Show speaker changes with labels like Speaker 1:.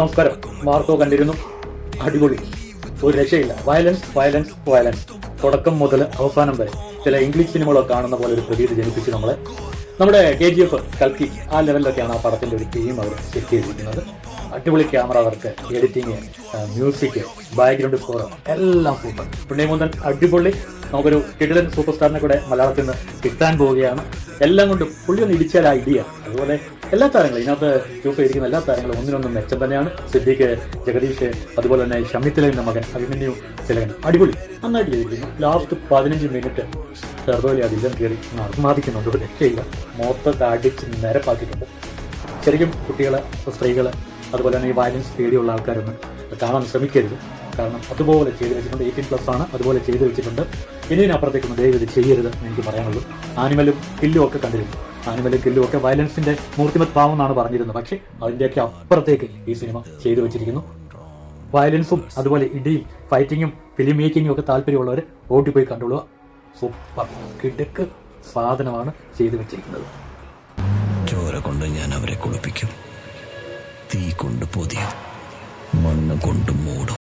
Speaker 1: നമസ്കാരം. മാർക്കോ കണ്ടിരുന്നു. അടിപൊളി, ഒരു രക്ഷയില്ല. വയലൻസ് വയലൻസ് വയലൻസ്, തുടക്കം മുതൽ അവസാനം വരെ. ചില ഇംഗ്ലീഷ് സിനിമകളൊക്കെ കാണുന്ന പോലെ ഒരു പ്രതീതി ജനിപ്പിച്ച് നമ്മുടെ KGF, കൽക്കി, ആ ലെവലിലൊക്കെയാണ് ആ പടത്തിന്റെ ഒരു തീം അവർ സെറ്റ് ചെയ്തിരിക്കുന്നത്. അടിപൊളി camera work, editing, music, background score എല്ലാം സൂപ്പർ. പുണ്യമുന്തൻ അടിപൊളി. നമുക്കൊരു കിടിലൻ സൂപ്പർ സ്റ്റാറിനെ കൂടെ മലയാളത്തിൽ നിന്ന് കിട്ടാൻ പോവുകയാണ്. എല്ലാം കൊണ്ടും പുള്ളി ഒന്ന് ഇടിച്ചാൽ ആ ഐഡിയ. അതുപോലെ എല്ലാ താരങ്ങളും ഇതിനകത്ത് ചൂസ് ചെയ്തിരിക്കുന്ന എല്ലാ താരങ്ങളും ഒന്നിനൊന്നും മെച്ചം തന്നെയാണ്. സിദ്ദീഖ്, ജഗദീഷ്, അതുപോലെ തന്നെ ഷമിത്തിലിന്റെ മകൻ അഭിമന്യു തിലകൻ അടിപൊളി, നന്നായിട്ട് ചെയ്തിരിക്കുന്നു. ലാസ്റ്റ് 15 മിനിറ്റ് ചെറുതോലി അധികം കയറി അർമാദിക്കുന്നുണ്ട്. ഒരു രക്ഷയില്ല, മൊത്തത്തെ അടിച്ച് നിരപ്പാക്കിയിട്ടുണ്ട്. ശരിക്കും കുട്ടികളെ, സ്ത്രീകള്, അതുപോലെ തന്നെ ഈ വയലൻസ് പേടിയുള്ള ആൾക്കാരൊന്നും കാണാൻ ശ്രമിക്കരുത്. കാരണം അതുപോലെ ചെയ്തു വെച്ചിട്ടുണ്ട്. 18+ ആണ്, അതുപോലെ ചെയ്തു വെച്ചിട്ടുണ്ട്. ഇതിനപ്പുറത്തേക്കൊന്നും ദയവ് ഇത് ചെയ്യരുത് എന്ന് എനിക്ക് പറയാനുള്ളൂ. ആനിമലും കില്ലും ഒക്കെ കണ്ടിരുന്നു. ആനിമലും കില്ലും ഒക്കെ വയലൻസിന്റെ മൂർത്തിമത് ഭാവം എന്നാണ് പറഞ്ഞിരുന്നത്. പക്ഷേ അതിൻ്റെയൊക്കെ അപ്പുറത്തേക്ക് ഈ സിനിമ ചെയ്തു വെച്ചിരിക്കുന്നു. വയലൻസും അതുപോലെ ഇടിയും ഫൈറ്റിങ്ങും ഫിലിം മേക്കിങ്ങും ഒക്കെ താല്പര്യമുള്ളവർ ഓട്ടിപ്പോയി കണ്ടോളുക. സൂപ്പർ കിടക്ക് സാധനമാണ് ചെയ്തു വെച്ചിരിക്കുന്നത്.
Speaker 2: ചോര കൊണ്ട് ഞാൻ അവരെ കുളിപ്പിക്കും, തീ കൊണ്ട് പൊതിയും, മണ്ണ് കൊണ്ട് മൂടും.